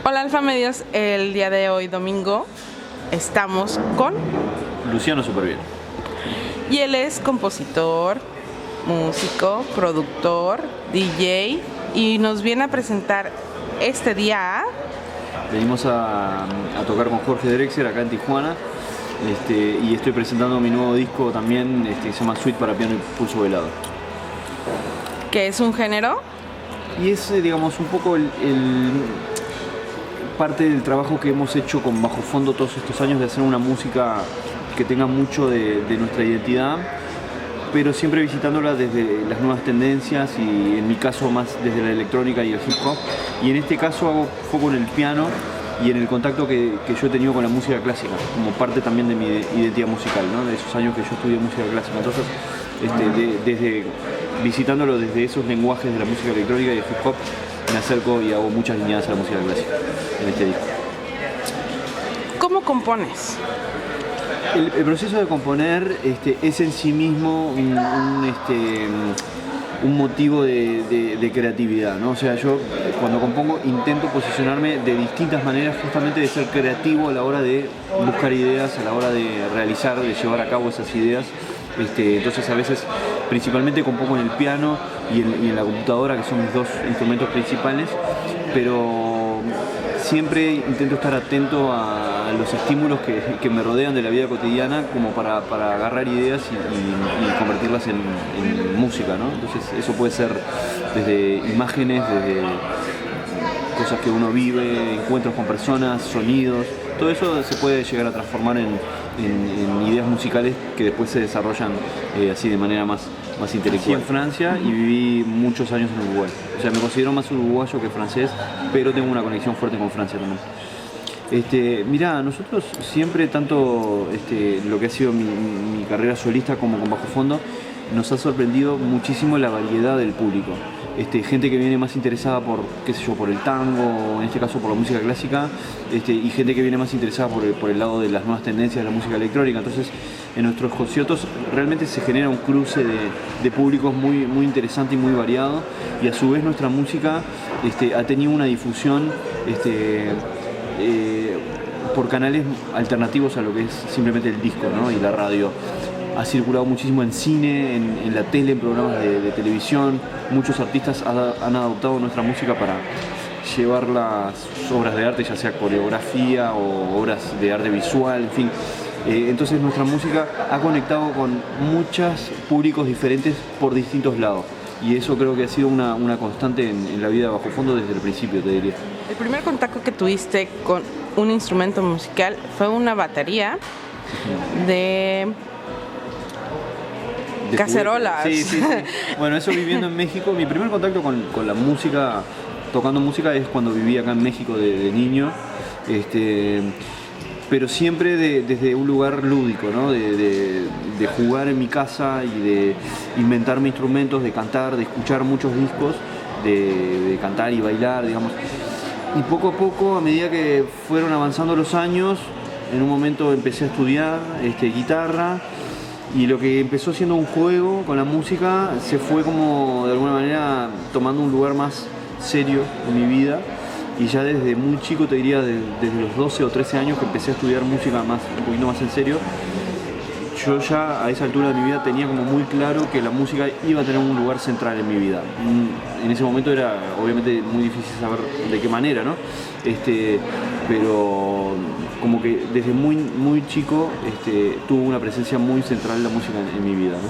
Hola Alfa Medios, el día de hoy domingo estamos con Luciano Superbién. y él es compositor, músico, productor, DJ y nos viene a presentar este día Venimos a tocar con Jorge Drexler acá en Tijuana y estoy presentando mi nuevo disco también, que se llama Suite para piano y pulso velado. que es un género. Y es, digamos, un poco parte del trabajo que hemos hecho con Bajo Fondo todos estos años de hacer una música que tenga mucho de nuestra identidad, pero siempre visitándola desde las nuevas tendencias y en mi caso más desde la electrónica y el hip hop. Y en este caso hago foco en el piano y en el contacto que yo he tenido con la música clásica, como parte también de mi identidad musical, ¿no? De esos años que yo estudié música clásica. Entonces, desde visitándolo desde esos lenguajes de la música electrónica y el hip hop, me acerco y hago muchas lineadas a la música clásica en este disco. ¿Cómo compones? El proceso de componer es en sí mismo un motivo de creatividad, ¿no? O sea, yo cuando compongo intento posicionarme de distintas maneras, justamente de ser creativo a la hora de buscar ideas, a la hora de realizar, de llevar a cabo esas ideas. Entonces a veces principalmente compongo en el piano y en la computadora, que son mis dos instrumentos principales, pero siempre intento estar atento a los estímulos que me rodean de la vida cotidiana, como para agarrar ideas y convertirlas en música, ¿no? Entonces eso puede ser desde imágenes, desde cosas que uno vive, encuentros con personas, sonidos. Todo eso se puede llegar a transformar en ideas musicales que después se desarrollan así de manera más intelectual. Nací en Francia y viví muchos años en Uruguay. O sea, me considero más uruguayo que francés, pero tengo una conexión fuerte con Francia también. Mirá, nosotros siempre, tanto lo que ha sido mi carrera solista como con Bajo Fondo, nos ha sorprendido muchísimo la variedad del público. Gente que viene más interesada por, qué sé yo, por el tango, en este caso por la música clásica, y gente que viene más interesada por el lado de las nuevas tendencias de la música electrónica. Entonces, en nuestros conciertos realmente se genera un cruce de públicos muy interesante y muy variado, y a su vez nuestra música ha tenido una difusión por canales alternativos a lo que es simplemente el disco, ¿no? Y la radio. Ha circulado muchísimo en cine, en la tele, en programas de televisión. Muchos artistas han adoptado nuestra música para llevar las obras de arte, ya sea coreografía o obras de arte visual, en fin. Entonces nuestra música ha conectado con muchos públicos diferentes por distintos lados. Y eso creo que ha sido una constante en la vida de Bajo Fondo desde el principio, te diría. El primer contacto que tuviste con un instrumento musical fue una batería de cacerolas. Sí. Bueno, eso viviendo en México. Mi primer contacto con la música, tocando música, es cuando viví acá en México de niño. Pero siempre desde un lugar lúdico, ¿no? De jugar en mi casa y de inventarme instrumentos, de cantar, de escuchar muchos discos, de cantar y bailar, digamos. Y poco a poco, a medida que fueron avanzando los años, en un momento empecé a estudiar guitarra, y lo que empezó siendo un juego con la música se fue como de alguna manera tomando un lugar más serio en mi vida. Y ya desde muy chico, te diría desde los 12 o 13 años que empecé a estudiar música un poquito más en serio, yo ya a esa altura de mi vida tenía como muy claro que la música iba a tener un lugar central en mi vida. En ese momento era obviamente muy difícil saber de qué manera, ¿no? Pero como que desde muy chico tuvo una presencia muy central la música en mi vida, ¿no?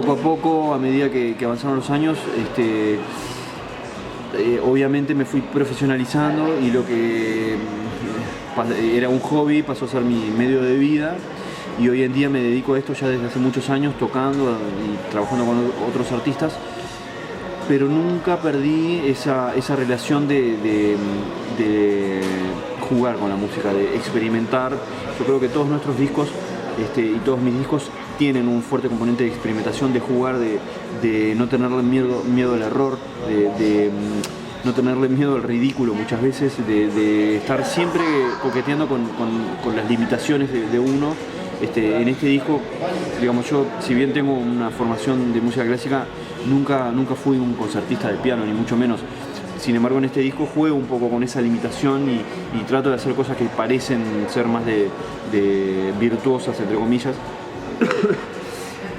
Poco a poco, a medida que avanzaron los años, obviamente me fui profesionalizando, y lo que era un hobby pasó a ser mi medio de vida, y hoy en día me dedico a esto ya desde hace muchos años, tocando y trabajando con otros artistas, pero nunca perdí esa relación de jugar con la música, de experimentar. Yo creo que todos nuestros discos y todos mis discos tienen un fuerte componente de experimentación, de jugar, de no tenerle miedo al error, de no tenerle miedo al ridículo muchas veces, de estar siempre coqueteando con las limitaciones de uno. En este disco, digamos, yo, si bien tengo una formación de música clásica, nunca fui un concertista de piano, ni mucho menos, sin embargo en este disco juego un poco con esa limitación y trato de hacer cosas que parecen ser más de virtuosas, entre comillas.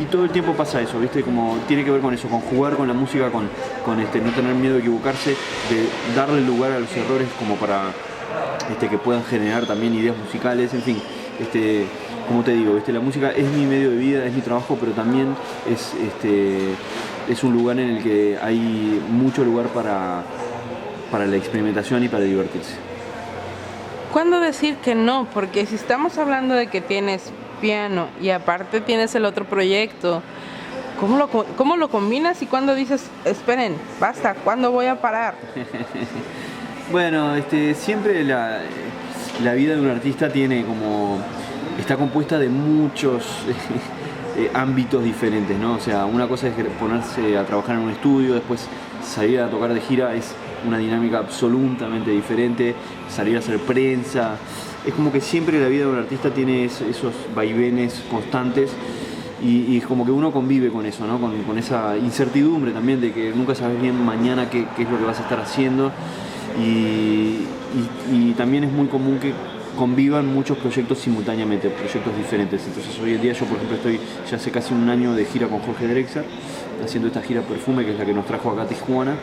Y todo el tiempo pasa eso, ¿viste? Como tiene que ver con eso, con jugar con la música, con no tener miedo de equivocarse, de darle lugar a los errores como para que puedan generar también ideas musicales, en fin. Como te digo, la música es mi medio de vida, es mi trabajo, pero también es un lugar en el que hay mucho lugar para la experimentación y para divertirse. ¿Cuándo decir que no? Porque si estamos hablando de que tienes piano y aparte tienes el otro proyecto, ¿cómo lo combinas y cuándo dices, esperen, basta, ¿cuándo voy a parar? Bueno, siempre la vida de un artista está compuesta de muchos ámbitos diferentes, ¿no? O sea, una cosa es ponerse a trabajar en un estudio, después salir a tocar de gira es una dinámica absolutamente diferente, salir a hacer prensa. Es como que siempre la vida de un artista tiene esos vaivenes constantes y es como que uno convive con eso, ¿no? Con esa incertidumbre también de que nunca sabes bien mañana qué es lo que vas a estar haciendo y también es muy común que convivan muchos proyectos simultáneamente, proyectos diferentes. Entonces hoy en día yo, por ejemplo, estoy ya hace casi un año de gira con Jorge Drexler, haciendo esta gira Perfume, que es la que nos trajo acá a Tijuana.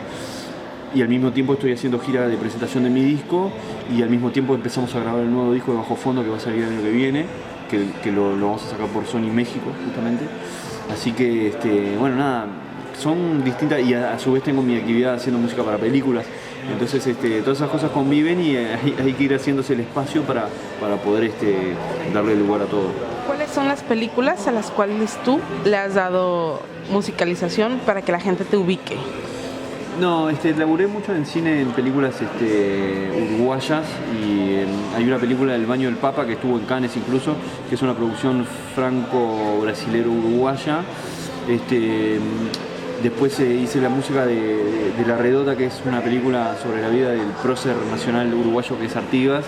Y al mismo tiempo estoy haciendo gira de presentación de mi disco y al mismo tiempo empezamos a grabar el nuevo disco de Bajo Fondo que va a salir el año que viene, que lo vamos a sacar por Sony México justamente. Así que, bueno, nada, son distintas y a su vez tengo mi actividad haciendo música para películas. Entonces todas esas cosas conviven y hay que ir haciéndose el espacio para poder darle lugar a todo. ¿Cuáles son las películas a las cuales tú le has dado musicalización para que la gente te ubique? No, laburé mucho en cine, en películas uruguayas y hay una película del Baño del Papa que estuvo en Cannes incluso, que es una producción franco-brasilero-uruguaya. Después hice la música de La Redota, que es una película sobre la vida del prócer nacional uruguayo que es Artigas.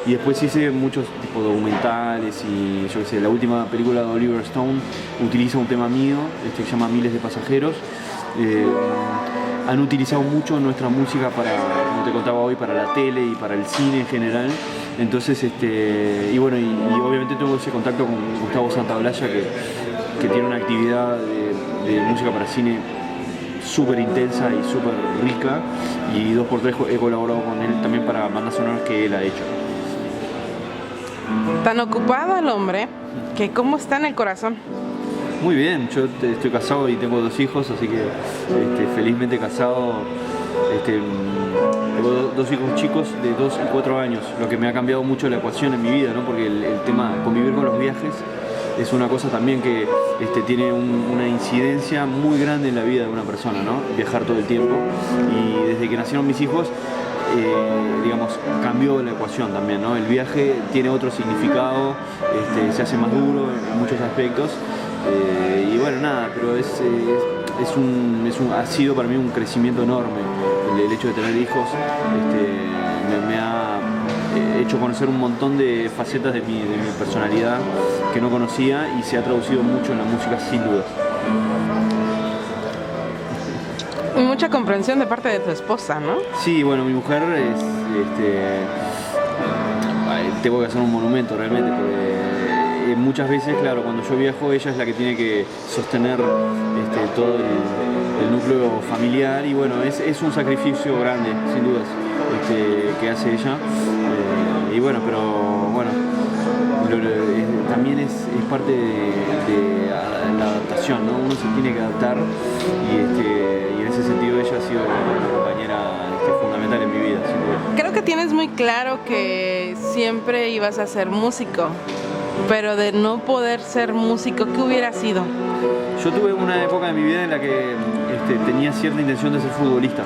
Y después hice muchos tipos documentales y yo qué sé, la última película de Oliver Stone utiliza un tema mío, que se llama Miles de Pasajeros. Han utilizado mucho nuestra música como te contaba hoy, para la tele y para el cine en general. Entonces, y bueno, y obviamente tengo ese contacto con Gustavo Santaolalla que tiene una actividad de música para cine súper intensa y súper rica, y 2x3 he colaborado con él también para bandas sonoras que él ha hecho. Tan ocupado el hombre que ¿cómo está en el corazón? Muy bien, yo estoy casado y tengo 2 hijos, así que felizmente casado. Tengo 2 hijos chicos de 2 y 4 años, lo que me ha cambiado mucho la ecuación en mi vida, ¿no? Porque el tema de convivir con los viajes es una cosa también que tiene una incidencia muy grande en la vida de una persona, ¿no? Viajar todo el tiempo, y desde que nacieron mis hijos, digamos, cambió la ecuación también, ¿no? El viaje tiene otro significado, se hace más duro en muchos aspectos. Y bueno, nada, pero ha sido para mí un crecimiento enorme el hecho de tener hijos. Me ha hecho conocer un montón de facetas de mi personalidad que no conocía y se ha traducido mucho en la música, sin duda. Y mucha comprensión de parte de tu esposa, ¿no? Sí, bueno, mi mujer es... tengo que hacer un monumento realmente, porque muchas veces, claro, cuando yo viajo, ella es la que tiene que sostener todo el núcleo familiar, y bueno, es un sacrificio grande, sin dudas, que hace ella. Y bueno, pero bueno, también es parte de la adaptación, ¿no? Uno se tiene que adaptar, y en ese sentido ella ha sido una compañera fundamental en mi vida, sin duda. Creo que tienes muy claro que siempre ibas a ser músico, pero de no poder ser músico, ¿qué hubiera sido? Yo tuve una época de mi vida en la que tenía cierta intención de ser futbolista.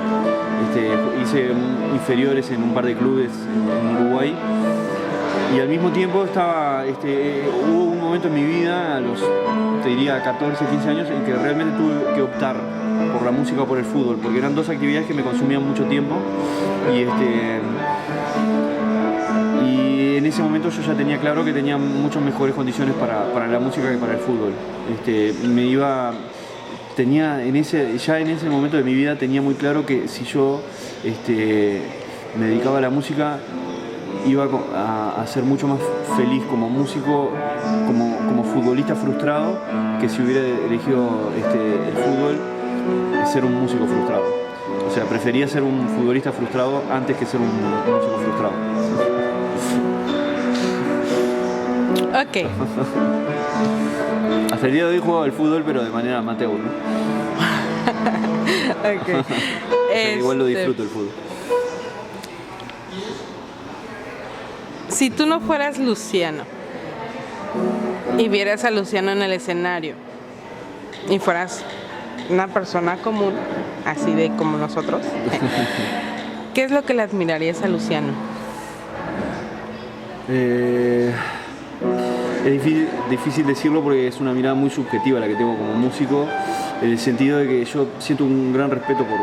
Hice inferiores en un par de clubes en Uruguay, y al mismo tiempo hubo un momento en mi vida, a los, te diría, 14, 15 años, en que realmente tuve que optar por la música o por el fútbol, porque eran 2 actividades que me consumían mucho tiempo, y en ese momento yo ya tenía claro que tenía muchas mejores condiciones para la música que para el fútbol. ya en ese momento de mi vida tenía muy claro que si yo me dedicaba a la música, iba a ser mucho más feliz como músico, como futbolista frustrado, que si hubiera elegido el fútbol, ser un músico frustrado. O sea, prefería ser un futbolista frustrado antes que ser un músico frustrado. Ok. Hasta el día de hoy juego al fútbol, pero de manera amateur, ¿no? Ok. Igual lo disfruto el fútbol. Si tú no fueras Luciano y vieras a Luciano en el escenario y fueras una persona común, así de como nosotros, ¿qué es lo que le admirarías a Luciano? Es difícil decirlo porque es una mirada muy subjetiva la que tengo como músico, en el sentido de que yo siento un gran respeto por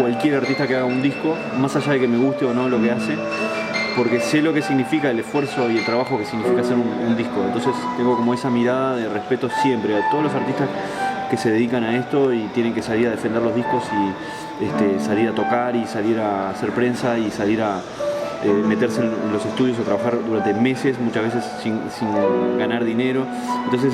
cualquier artista que haga un disco, más allá de que me guste o no lo que hace, porque sé lo que significa el esfuerzo y el trabajo que significa hacer un disco. Entonces tengo como esa mirada de respeto siempre a todos los artistas que se dedican a esto y tienen que salir a defender los discos y salir a tocar y salir a hacer prensa y salir a meterse en los estudios o trabajar durante meses, muchas veces sin ganar dinero. Entonces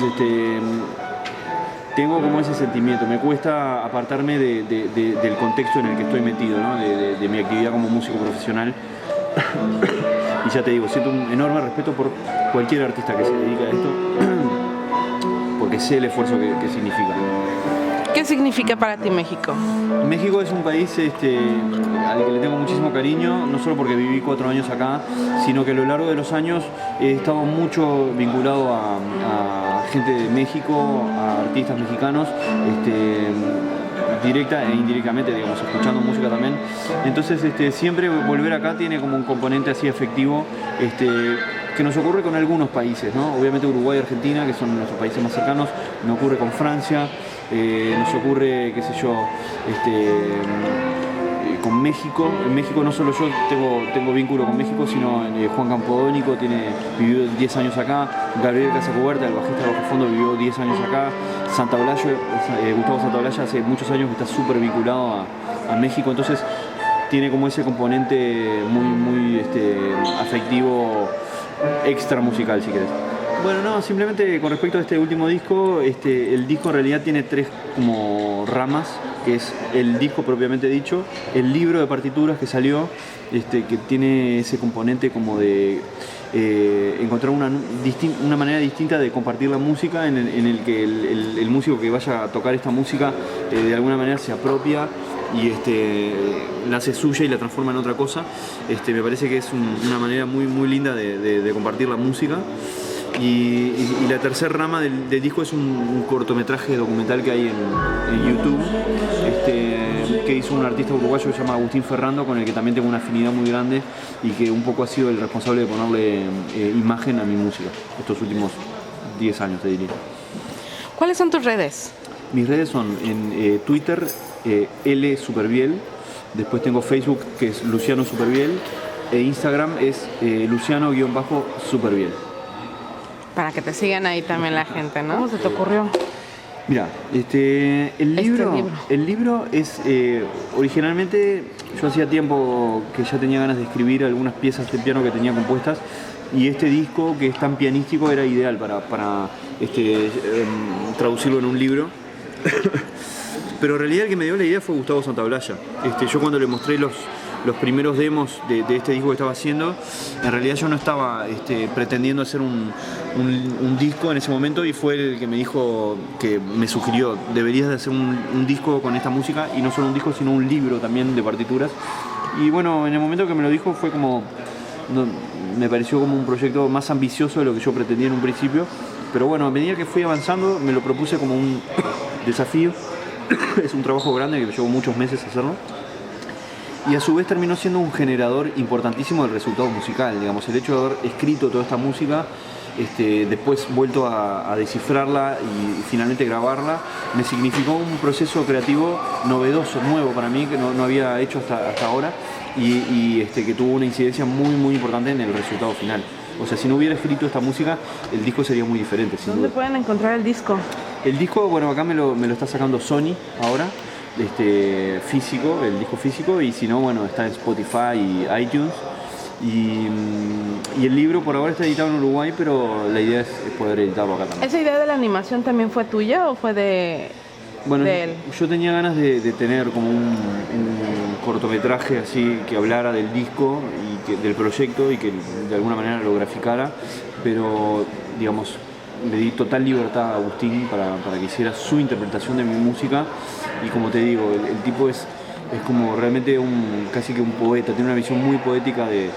tengo como ese sentimiento, me cuesta apartarme del contexto en el que estoy metido, ¿no? de mi actividad como músico profesional. Y ya te digo, siento un enorme respeto por cualquier artista que se dedica a esto, porque sé el esfuerzo que significa. ¿Qué significa para ti México? México es un país al que le tengo muchísimo cariño, no solo porque viví 4 años acá, sino que a lo largo de los años he estado mucho vinculado a gente de México, a artistas mexicanos, directa e indirectamente, digamos, escuchando música también. Entonces siempre volver acá tiene como un componente así afectivo, que nos ocurre con algunos países, ¿no? Obviamente Uruguay y Argentina, que son nuestros países más cercanos, nos ocurre con Francia, nos ocurre, qué sé yo, con México. En México no solo yo tengo vínculo con México, sino Juan Campodónico vivió 10 años acá, Gabriel Casacuberta, el bajista de Bajo Fondo, vivió 10 años acá, Gustavo Santaolalla hace muchos años que está súper vinculado a México, entonces tiene como ese componente muy afectivo, extra musical, si querés. Bueno, no, simplemente con respecto a este último disco, el disco en realidad tiene 3 como ramas, que es el disco propiamente dicho, el libro de partituras que salió, que tiene ese componente como de encontrar una manera distinta de compartir la música, en el que el músico que vaya a tocar esta música de alguna manera se apropia y la hace suya y la transforma en otra cosa. Me parece que es una manera muy linda de compartir la música. Y la tercera rama del disco es un cortometraje documental que hay en YouTube, que hizo un artista uruguayo que se llama Agustín Ferrando, con el que también tengo una afinidad muy grande y que un poco ha sido el responsable de ponerle imagen a mi música estos últimos 10 años, te diría. ¿Cuáles son tus redes? Mis redes son en Twitter, L Superbiel, después tengo Facebook, que es Luciano Superbiel, e Instagram es Luciano-Superbiel. Para que te sigan ahí también la gente, ¿no? ¿Cómo se te ocurrió? Mira, el libro es, originalmente yo hacía tiempo que ya tenía ganas de escribir algunas piezas de piano que tenía compuestas, y este disco, que es tan pianístico, era ideal para traducirlo en un libro. Pero en realidad el que me dio la idea fue Gustavo Santaolalla. Yo cuando le mostré los primeros demos de este disco que estaba haciendo, en realidad yo no estaba pretendiendo hacer un disco en ese momento, y fue el que me dijo, que me sugirió, deberías de hacer un disco con esta música, y no solo un disco sino un libro también de partituras. Y bueno, en el momento que me lo dijo fue como, me pareció como un proyecto más ambicioso de lo que yo pretendía en un principio, pero bueno, a medida que fui avanzando me lo propuse como un desafío. Es un trabajo grande que me llevó muchos meses hacerlo, y a su vez terminó siendo un generador importantísimo del resultado musical. Digamos, el hecho de haber escrito toda esta música, después vuelto a descifrarla y finalmente grabarla, me significó un proceso creativo novedoso, nuevo para mí, que no había hecho hasta ahora, y que tuvo una incidencia muy importante en el resultado final. O sea, si no hubiera escrito esta música, el disco sería muy diferente. Sin ¿Dónde duda. pueden encontrar el disco? El disco, bueno, acá me lo está sacando Sony ahora, físico, el disco físico, y si no, bueno, está en Spotify y iTunes. Y el libro por ahora está editado en Uruguay, pero la idea es poder editarlo acá también. ¿Esa idea de la animación también fue tuya o fue Bueno, de él? yo tenía ganas de tener como un cortometraje así que hablara del disco y del proyecto y que de alguna manera lo graficara, pero digamos, le di total libertad a Agustín para que hiciera su interpretación de mi música y como te digo, el tipo es como realmente casi que un poeta, tiene una visión muy poética de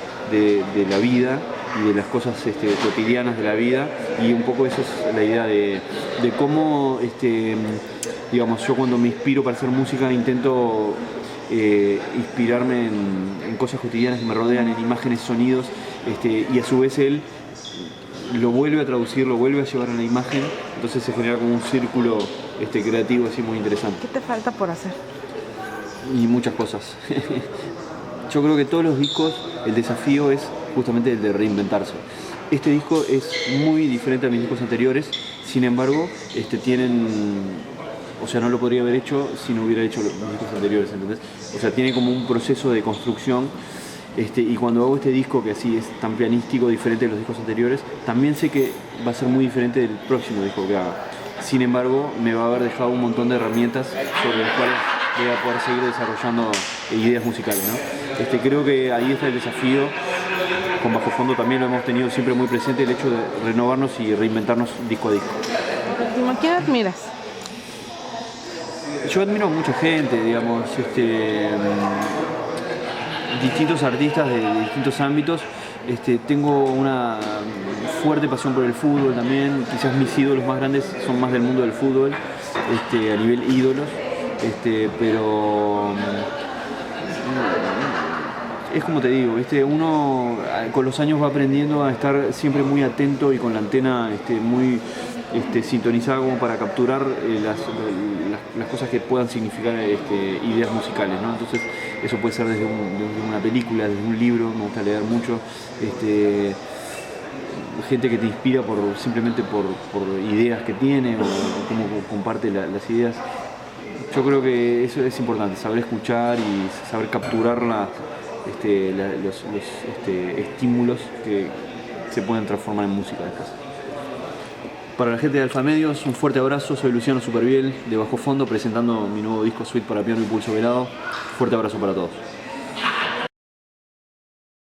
la vida y de las cosas cotidianas de la vida, y un poco eso es la idea de cómo digamos, yo cuando me inspiro para hacer música intento inspirarme en cosas cotidianas que me rodean, en imágenes, sonidos, y a su vez él lo vuelve a traducir, lo vuelve a llevar a la imagen, entonces se genera como un círculo creativo así muy interesante. ¿Qué te falta por hacer? Y muchas cosas. Yo creo que todos los discos, el desafío es justamente el de reinventarse. Este disco es muy diferente a mis discos anteriores, sin embargo, tienen... O sea, no lo podría haber hecho si no hubiera hecho los discos anteriores, ¿entendés? O sea, tiene como un proceso de construcción, y cuando hago este disco, que así es tan pianístico, diferente de los discos anteriores, también sé que va a ser muy diferente del próximo disco que haga. Sin embargo, me va a haber dejado un montón de herramientas sobre las cuales voy a poder seguir desarrollando ideas musicales, ¿no? Creo que ahí está el desafío. Con Bajo Fondo también lo hemos tenido siempre muy presente, el hecho de renovarnos y reinventarnos disco a disco. ¿A quién admiras? Yo admiro a mucha gente, digamos, distintos artistas de distintos ámbitos. Tengo una fuerte pasión por el fútbol también. Quizás mis ídolos más grandes son más del mundo del fútbol, a nivel ídolos. Pero es como te digo, uno con los años va aprendiendo a estar siempre muy atento y con la antena muy sintonizada como para capturar las cosas que puedan significar ideas musicales, ¿no? Entonces eso puede ser desde una película, desde un libro, me gusta leer mucho, gente que te inspira simplemente por ideas que tiene o cómo comparte las ideas. Yo creo que eso es importante, saber escuchar y saber capturar los estímulos que se pueden transformar en música después. Para la gente de Alfa Medios, un fuerte abrazo. Soy Luciano Superviel de Bajo Fondo, presentando mi nuevo disco Suite para piano y pulso velado. Fuerte abrazo para todos.